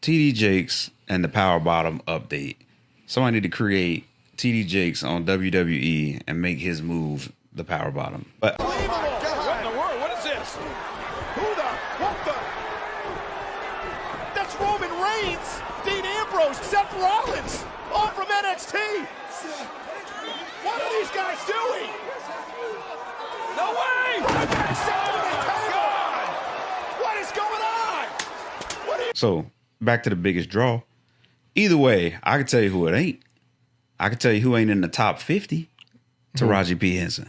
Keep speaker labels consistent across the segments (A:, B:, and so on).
A: TD Jakes and the Power Bottom update. Somebody need to create TD Jakes on WWE and make his move the Power Bottom. But
B: what in the world? What is this? What the? That's Roman Reigns, Dean Ambrose, Seth Rollins, all from NXT. What are these guys doing? No way! What is going on?
A: So back to the biggest draw. Either way, I can tell you who it ain't. I can tell you who ain't in the top 50. Taraji P Henson.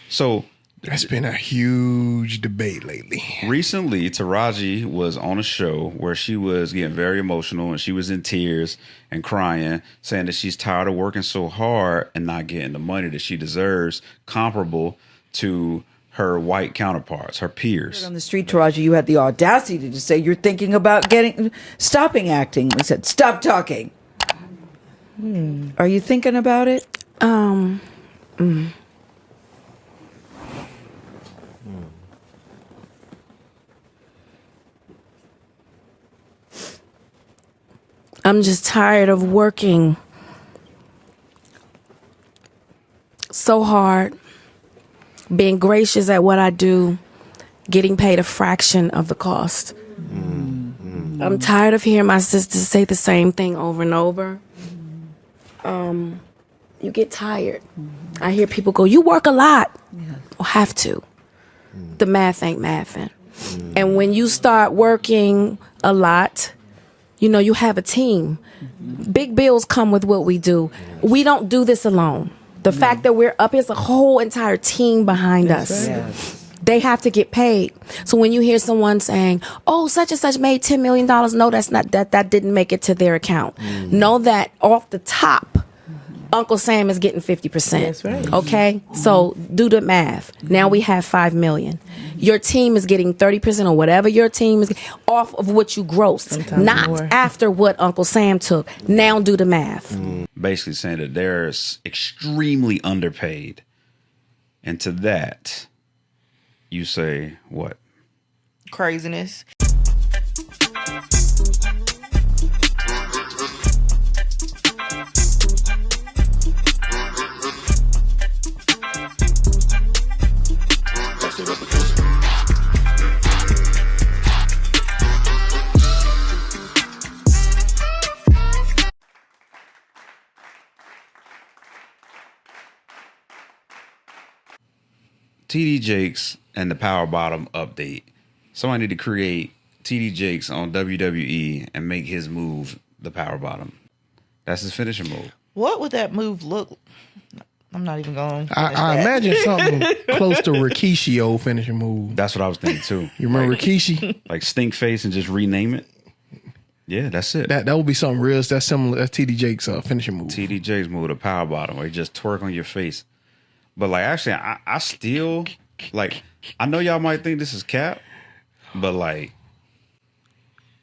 A: So
C: that's been a huge debate lately.
A: Recently, Taraji was on a show where she was getting very emotional and she was in tears and crying, saying that she's tired of working so hard and not getting the money that she deserves, comparable to her white counterparts, her peers.
D: On the street, Taraji, you had the audacity to say you're thinking about stopping acting. We said, stop talking. Are you thinking about it?
E: I'm just tired of working so hard, being gracious at what I do, getting paid a fraction of the cost. I'm tired of hearing my sisters say the same thing over and over. You get tired. I hear people go, you work a lot. Well, have to. The math ain't mathing. And when you start working a lot, you know, you have a team. Big bills come with what we do. We don't do this alone. The fact that we're up, there's a whole entire team behind us.
D: Yes.
E: They have to get paid. So when you hear someone saying, oh, such and such made $10 million, no, that's not, that didn't make it to their account. Know that off the top, Uncle Sam is getting 50%.
D: That's right.
E: Okay? So do the math. Now we have $5 million. Your team is getting 30% or whatever your team is off of what you grossed,
D: Sometimes
E: not
D: more.
E: after what Uncle Sam took. Now do the math.
A: Basically saying that they're extremely underpaid. And to that, you say what?
F: Craziness.
A: TD Jakes and the Power Bottom update. Somebody need to create TD Jakes on WWE and make his move the Power Bottom. That's his finishing move.
F: What would that move look? I'm not even going.
C: I imagine something close to Rikishi's finishing move.
A: That's what I was thinking too.
C: You remember Rikishi?
A: Like stink face and just rename it. Yeah, that's it.
C: That would be something real. That's similar. That's TD Jake's finishing move.
A: TD Jakes move the Power Bottom where you just twerk on your face. But like actually I still like I know y'all might think this is cap, but like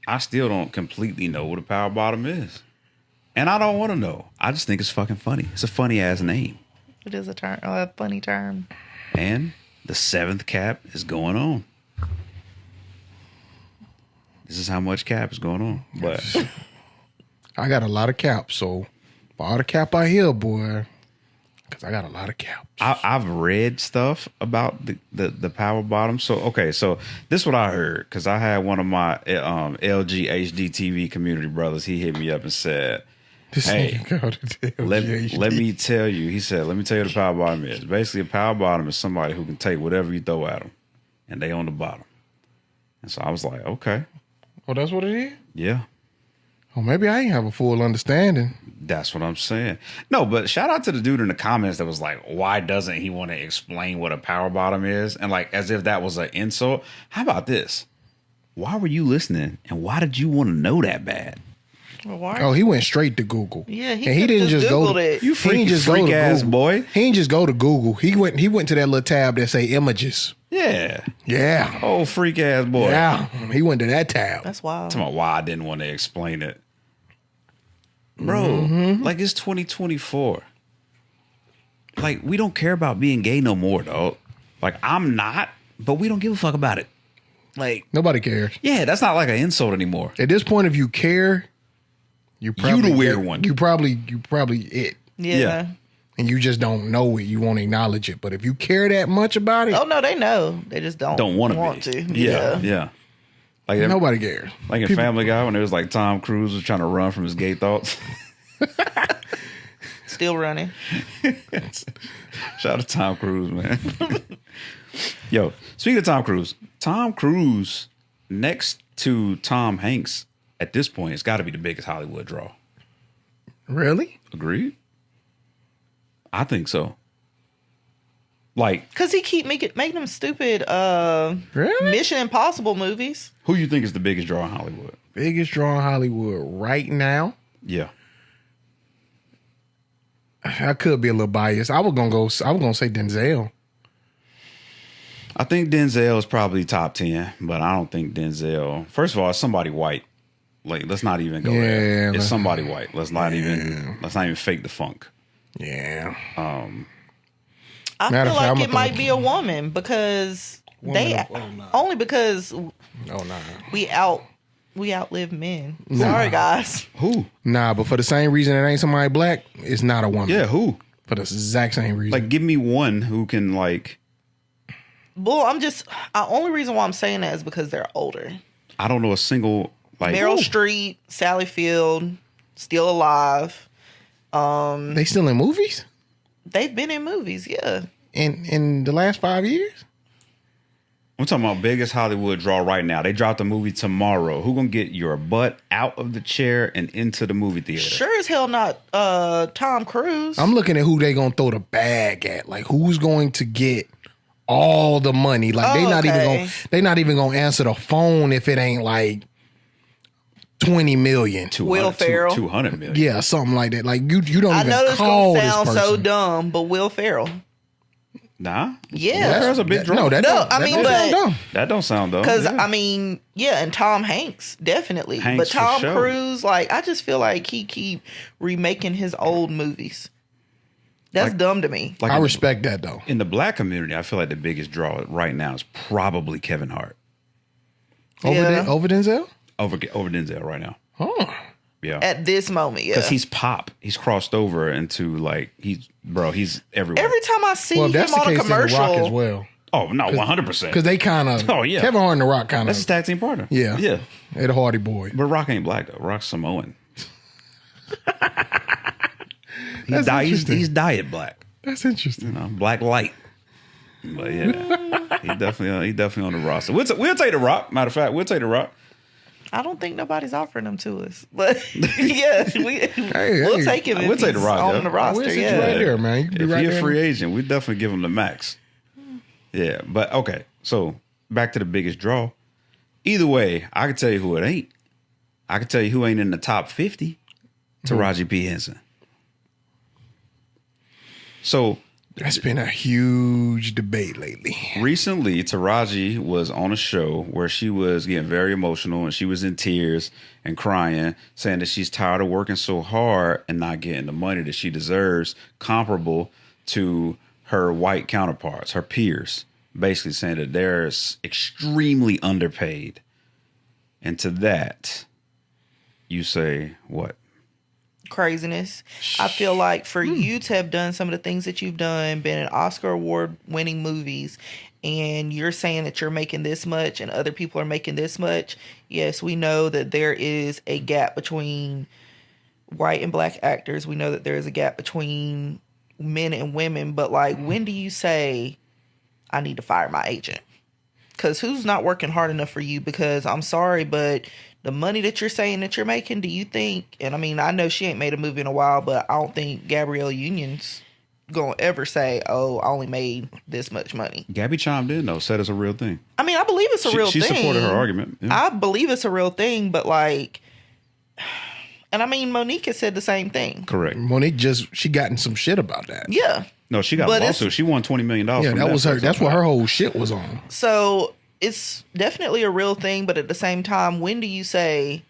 A: I still don't completely know what a Power Bottom is. And I don't want to know. I just think it's fucking funny. It's a funny ass name.
F: It is a funny term.
A: And the 7th cap is going on. This is how much cap is going on. But
C: I got a lot of caps, so for all the cap I hear, boy, because I got a lot of caps.
A: I've read stuff about the Power Bottom. So okay, so this is what I heard because I had one of my LG HD TV community brothers. He hit me up and said, "Hey, let me tell you." He said, "Let me tell you what a Power Bottom is. Basically, a Power Bottom is somebody who can take whatever you throw at them, and they on the bottom." And so I was like, "Okay,
C: Oh, that's what it is?
A: yeah."
C: Oh, maybe I ain't have a full understanding.
A: That's what I'm saying. No, but shout out to the dude in the comments that was like, why doesn't he want to explain what a Power Bottom is? And like, as if that was an insult. How about this? Why were you listening? And why did you want to know that bad?
F: Well, why?
C: Oh, he went straight to Google.
F: Yeah,
C: and he didn't just go to
F: it.
A: You freak ass boy.
C: He didn't just go to Google. He went to that little tab that say images.
A: Yeah.
C: Yeah.
A: Oh, freak ass boy.
C: Yeah. He went to that tab.
F: That's wild.
A: Talking about why I didn't want to explain it. Bro, like it's 2024. Like, we don't care about being gay no more, dog. Like, I'm not, but we don't give a fuck about it. Like,
C: Nobody cares.
A: yeah, that's not like an insult anymore.
C: At this point, if you care, you probably
A: the weird one.
C: You probably it.
F: Yeah.
C: And you just don't know it. You won't acknowledge it. But if you care that much about it,
F: Oh no, they know. They just don't
A: want
F: to.
A: Yeah. Like
C: nobody cares.
A: Like in Family Guy when it was like Tom Cruise was trying to run from his gay thoughts.
F: Still running.
A: Shout out to Tom Cruise, man. Yo, speaking of Tom Cruise next to Tom Hanks at this point, it's got to be the biggest Hollywood draw.
C: Really?
A: Agreed? I think so. Like,
F: Cause he keep making them stupid
C: Really?
F: Mission Impossible movies.
A: who you think is the biggest draw in Hollywood?
C: Biggest draw in Hollywood right now.
A: Yeah.
C: I could be a little biased. I was gonna say Denzel.
A: I think Denzel is probably top 10, but I don't think Denzel. First of all, it's somebody white. Like, let's not even go there. It's somebody white. Let's not even fake the funk.
C: Yeah.
F: I
C: Matter
F: feel
C: of fact,
F: like
C: I'm
F: it might be a woman because only because we outlive men. Sorry, guys.
A: Who?
C: Nah, but for the same reason it ain't somebody black, it's not a woman.
A: Yeah, who?
C: For the exact same reason.
A: Like, give me one who can, like...
F: Well, only reason why I'm saying that is because they're older.
A: I don't know a single, like...
F: Meryl Streep, Sally Field, still alive.
C: They still in movies?
F: They've been in movies, yeah.
C: In the last 5 years?
A: I'm talking about biggest Hollywood draw right now. They dropped a movie tomorrow. Who gonna get your butt out of the chair and into the movie theater?
F: Sure as hell not Tom Cruise.
C: I'm looking at who they gonna throw the bag at. Like, who's going to get all the money? Like, they not even gonna answer the phone if it ain't like 20 million.
F: Will Ferrell.
A: 200 million.
C: Yeah, something like that. Like, you don't
F: I
C: even
F: know this
C: call
F: gonna
C: this
F: sound
C: person.
F: so dumb, but Will Ferrell.
A: Nah.
F: Yeah.
A: That's a big draw.
C: No, that
F: No,
C: don't,
F: I
C: that
F: mean,
C: don't
F: but-
C: sound dumb.
A: That don't sound dumb.
F: Because,
A: Yeah.
F: and Tom Hanks, definitely.
A: Hanks
F: but Tom
A: for sure.
F: Cruise, like, I just feel like he keep remaking his old movies. That's dumb to me.
A: Like
C: I respect that though.
A: in the black community, I feel like the biggest draw right now is probably Kevin Hart
C: Over Denzel?
A: over Denzel right now.
C: Oh.
A: Yeah.
F: At this moment, yeah.
A: Because he's pop. He's crossed over into like he's everywhere.
F: Every time I see
C: Well, if
F: him
C: that's the
F: on a
C: case, then The
F: commercial,
C: Rock as well.
A: Oh no, 100%.
C: Because they kind of,
A: Oh, yeah.
C: Kevin Hart and The Rock kind
A: That's his
C: of,
A: tag team partner.
C: yeah.
A: Yeah.
C: They're the Hardy Boy.
A: But Rock ain't black though. Rock's Samoan.
C: interesting.
A: He's diet black.
C: That's interesting.
A: You know, black light. But yeah, he definitely on the roster. We'll take the Rock. Matter of fact, we'll take the Rock.
F: I don't think nobody's offering them to us. But yeah, we'll
C: hey,
F: take him if
A: we'll take
F: he's
A: the Rock,
F: on
A: yeah.
F: the
C: We'll
F: roster.
C: sit you
F: Yeah.
C: right there, man. You can be
A: If
C: right
A: he's
C: there.
A: a free agent, we definitely give him the max. Yeah, but okay. So back to the biggest draw. Either way, I can tell you who it ain't. I can tell you who ain't in the top 50. Taraji P Henson. So
C: That's been a huge debate lately.
A: recently, Taraji was on a show where she was getting very emotional and she was in tears and crying, saying that she's tired of working so hard and not getting the money that she deserves, comparable to her white counterparts, her peers, basically saying that they're extremely underpaid. And to that, you say what?
F: Craziness. I feel like for you to have done some of the things that you've done, been in Oscar award winning movies, and you're saying that you're making this much and other people are making this much. Yes, we know that there is a gap between white and black actors. We know that there is a gap between men and women. But like, when do you say, I need to fire my agent? Because who's not working hard enough for you? Because I'm sorry, but the money that you're saying that you're making, do you think, and I mean, I know she ain't made a movie in a while, but I don't think Gabrielle Union's going to ever say, oh, I only made this much money.
A: Gabby chimed in, though, said it's a real thing.
F: I mean, I believe it's a real
A: She
F: thing.
A: supported her argument. Yeah.
F: I believe it's a real thing, but like, and I mean, Monique has said the same thing.
A: Correct.
C: Monique she got in some shit about that.
F: Yeah.
A: No, she got
F: But
A: a
F: it's-
A: lawsuit. She won $20 million.
C: Yeah,
A: from
C: that was her.
A: Netflix.
C: That's what her whole shit was on.
F: So it's definitely a real thing, but at the same time, when do you say,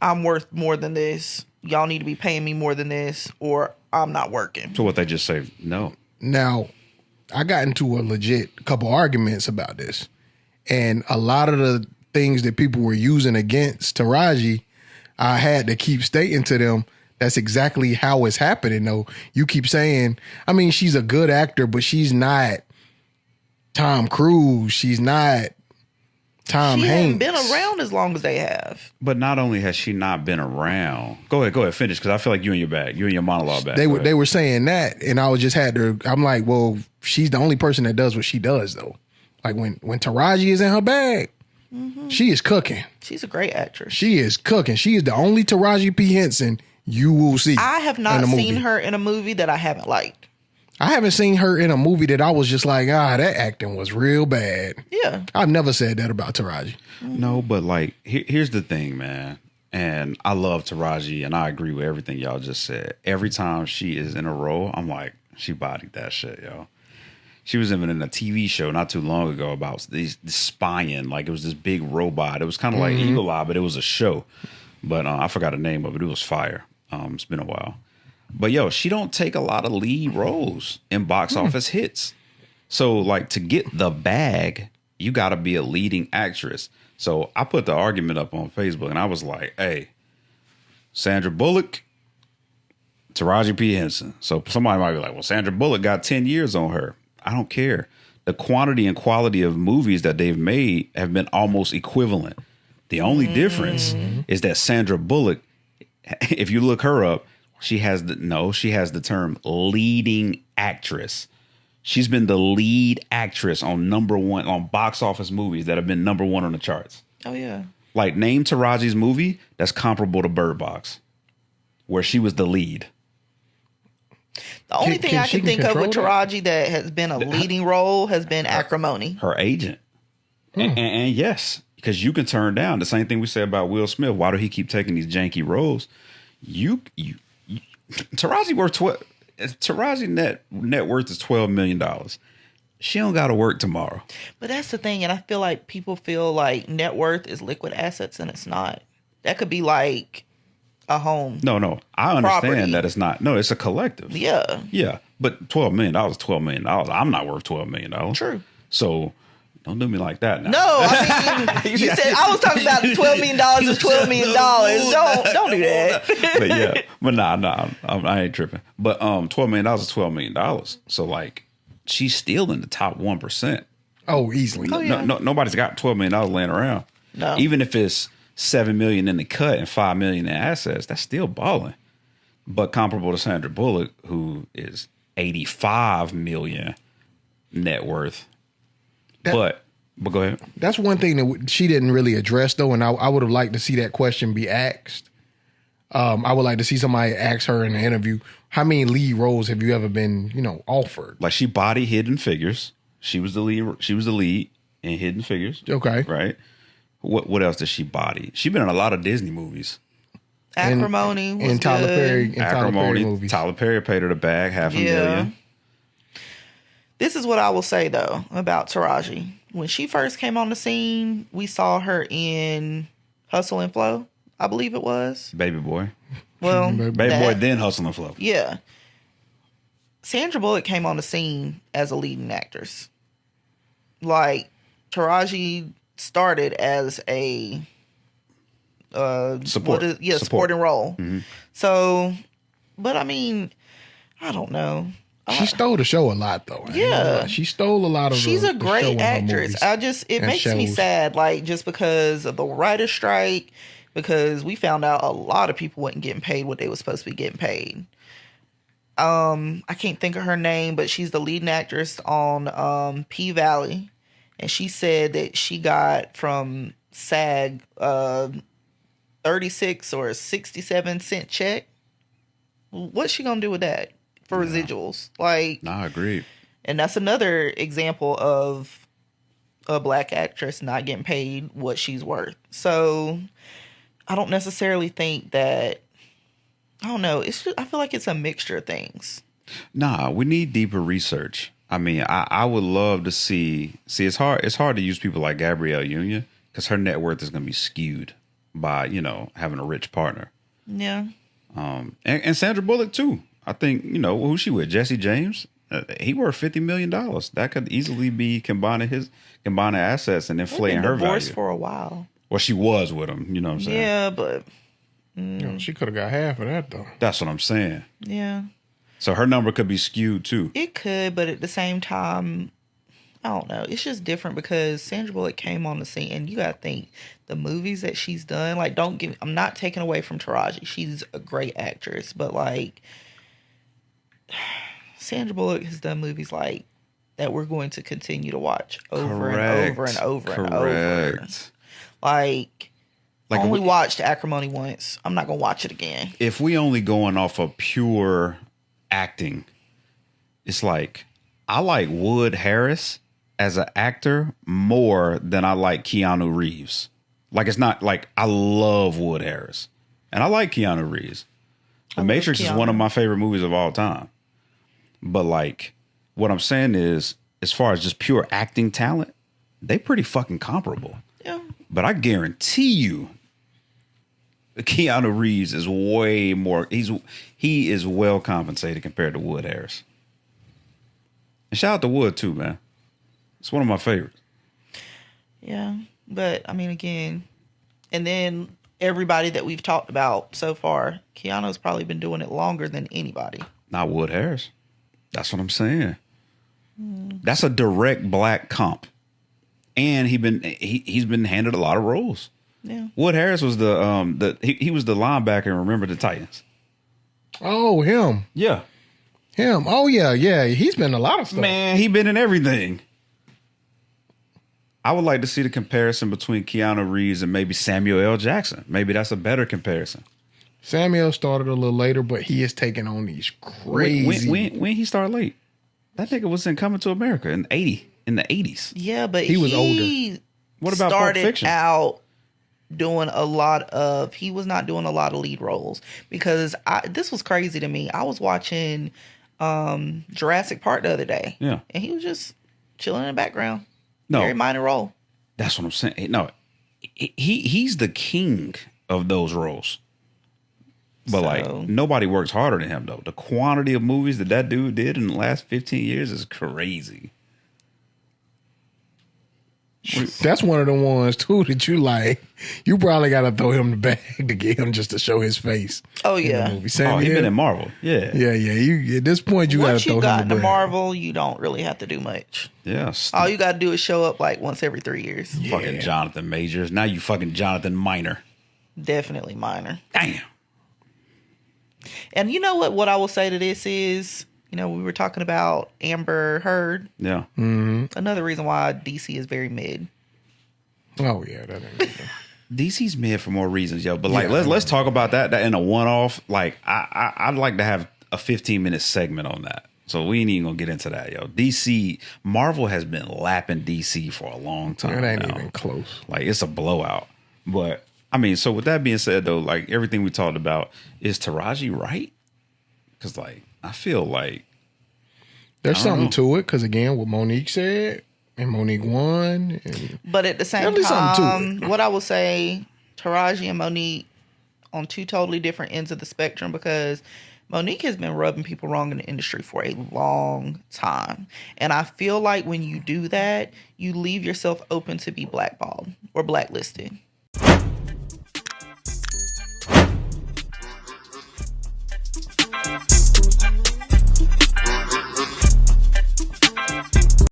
F: I'm worth more than this, y'all need to be paying me more than this, or I'm not working?
A: So what they just say, no.
C: Now, I got into a legit couple arguments about this, And a lot of the things that people were using against Taraji, I had to keep stating to them, that's exactly how it's happening, though. You keep saying, I mean, she's a good actor, but she's not Tom Cruise. She's not Tom
F: She
C: Hanks.
F: hasn't been around as long as they have.
A: But not only has she not been around. Go ahead, finish, because I feel like you in your monologue bag.
C: They were saying that, and I was just had to. I'm like, well, she's the only person that does what she does, though. Like when Taraji is in her bag, she is cooking.
F: She's a great actress.
C: She is cooking. She is the only Taraji P Henson you will see.
F: I have not seen her in a movie that I haven't liked.
C: I haven't seen her in a movie that I was just like, that acting was real bad.
F: Yeah.
C: I've never said that about Taraji.
A: No, but like, here's the thing, man. And I love Taraji, and I agree with everything y'all just said. Every time she is in a role, I'm like, she bodied that shit, yo. She was even in a TV show not too long ago about this spying. Like, it was this big robot. It was kind of like Eagle Eye, but it was a show. But I forgot the name of it. It was fire. It's been a while. But yo, she don't take a lot of lead roles in box office hits. So like, to get the bag, you got to be a leading actress. So I put the argument up on Facebook, and I was like, hey, Sandra Bullock, Taraji P Henson. So somebody might be like, well, Sandra Bullock got 10 years on her. I don't care. The quantity and quality of movies that they've made have been almost equivalent. The only difference is that Sandra Bullock, if you look her up, she has the term leading actress. She's been the lead actress on #1 on box office movies that have been #1 on the charts.
F: Oh, yeah.
A: Like, name Taraji's movie that's comparable to Bird Box, where she was the lead.
F: The only thing I can think of with
C: control
F: Taraji that has been a leading role has been Acrimony.
A: Her agent. And yes, because you can turn down the same thing we said about Will Smith. Why do he keep taking these janky roles? Taraji net worth is $12 million. She don't got to work tomorrow.
F: But that's the thing, and I feel like people feel like net worth is liquid assets, and it's not. That could be like a home.
A: No. I understand
F: property.
A: that it's not. No, it's a collective.
F: Yeah.
A: Yeah. But $12 million is $12 million. I'm not worth $12 million.
F: True.
A: So don't do me like that now.
F: No, I mean, you said I was talking about $12 million is $12 million. Don't do that.
A: But yeah, but nah, I ain't tripping. But $12 million is $12 million. So like, she's still in the top 1%.
C: Oh, easily.
F: Oh, yeah.
A: No, nobody's got $12 million laying around.
F: No.
A: Even if it's $7 million in the cut and $5 million in assets, that's still balling. But comparable to Sandra Bullock, who is $85 million net worth. But go ahead.
C: That's one thing that she didn't really address, though, and I would have liked to see that question be asked. I would like to see somebody ask her in an interview, how many lead roles have you ever been, offered?
A: Like, she bodied Hidden Figures. She was the lead. She was the lead in Hidden Figures.
C: Okay,
A: right. What else does she body? She's been in a lot of Disney movies.
F: Acrimony was
C: and Tyler
F: good.
C: Perry.
A: Acrimony.
C: Movies.
A: Tyler Perry paid her the bag, $500,000.
F: This is what I will say, though, about Taraji. When she first came on the scene, we saw her in Hustle and Flow, I believe it was.
A: Baby Boy.
F: Well,
A: Baby Boy, then Hustle and Flow.
F: Yeah. Sandra Bullock came on the scene as a leading actress. Like, Taraji started as a supporting role. Mm-hmm. So, but I mean, I don't know.
C: She stole the show a lot, though.
F: Yeah.
C: She stole a lot of
F: She's a great actress. It makes me sad, like, just because of the writer's strike, because we found out a lot of people wasn't getting paid what they were supposed to be getting paid. I can't think of her name, but she's the leading actress on P Valley. And she said that she got from SAG 36 or 67 cent check. What's she gonna do with that for residuals? Like,
A: I agree.
F: And that's another example of a black actress not getting paid what she's worth. So I don't necessarily think that. I don't know. It's just, I feel like it's a mixture of things.
A: Nah, we need deeper research. I mean, I would love to see. It's hard to use people like Gabrielle Union because her net worth is going to be skewed by having a rich partner.
F: Yeah.
A: And Sandra Bullock too. I think who's she with? Jesse James. He worth $50 million. That could easily be combining assets and inflating her
F: divorced
A: value.
F: for a while.
A: Well, she was with him. You know what I'm saying?
F: Yeah, but
C: You know, she could have got half of that though.
A: That's what I'm saying.
F: yeah,
A: So her number could be skewed too.
F: it could. But at the same time, I don't know. It's just different because Sandra Bullock came on the scene, and you gotta think the movies that she's done. Like, I'm not taking away from Taraji. She's a great actress, but like Sandra Bullock has done movies like that we're going to continue to watch over and over and over and over. Like I only watched Acrimony once. I'm not gonna watch it again.
A: If we only going off of pure acting, it's like I like Wood Harris as an actor more than I like Keanu Reeves. Like, it's not like I love Wood Harris and I like Keanu Reeves. The Matrix is one of my favorite movies of all time. But like, what I'm saying is, as far as just pure acting talent, they pretty fucking comparable.
F: Yeah.
A: But I guarantee you, Keanu Reeves is way more. He is well compensated compared to Wood Harris. And shout out to Wood too, man. It's one of my favorites.
F: Yeah, but I mean, again, and then everybody that we've talked about so far, Keanu's probably been doing it longer than anybody.
A: Not Wood Harris. That's what I'm saying. That's a direct black comp, and he's been handed a lot of roles.
F: Yeah,
A: Wood Harris was he was the linebacker in Remember the Titans.
C: Oh, him.
A: Yeah,
C: Him. Oh, yeah. He's been in a lot of stuff.
A: man, he been in everything. I would like to see the comparison between Keanu Reeves and maybe Samuel L. Jackson. Maybe that's a better comparison.
C: Samuel started a little later, but he is taking on these crazy.
A: When he started late, that nigga was in Coming to America in the 80s.
F: yeah, but
C: He was older.
A: What about Pulp
F: started
A: Fiction?
F: out doing he was not doing a lot of lead roles because this was crazy to me. I was watching Jurassic Park the other day,
A: Yeah,
F: and he was just chilling in the background.
A: No.
F: Very minor role.
A: that's what I'm saying. No, he's the king of those roles. But like, nobody works harder than him though. The quantity of movies that dude did in the last 15 years is crazy.
C: That's one of the ones too that you like. You probably got to throw him the bag to get him just to show his face.
F: Oh
C: in
F: yeah.
C: the movie. Sam,
A: He's been in Marvel. Yeah.
C: Yeah. You at this point you got to
F: Once
C: throw
F: you
C: him
F: got
C: the
F: into
C: bag.
F: Marvel, you don't really have to do much.
A: Yeah.
F: All you got to do is show up like once every 3 years.
A: Fucking Jonathan Majors. Now you fucking Jonathan Minor.
F: Definitely minor.
A: Damn.
F: And you know what? What I will say to this is, we were talking about Amber Heard.
A: Yeah.
F: Another reason why DC is very mid.
C: Oh yeah, that ain't good.
A: DC's mid for more reasons, yo. But like, let's talk about that in a one-off. Like, I'd like to have a 15-minute segment on that. So we ain't even gonna get into that, yo. Marvel has been lapping DC for a long time.
C: It ain't
A: now.
C: even close.
A: Like, it's a blowout. But I mean, so with that being said, though, like everything we talked about, is Taraji right? Because like, I feel like
C: There's something to it because again, what Monique said. And Monique won.
F: But at the same time, what I will say, Taraji and Monique on two totally different ends of the spectrum because Monique has been rubbing people wrong in the industry for a long time. And I feel like when you do that, you leave yourself open to be blackballed or blacklisted.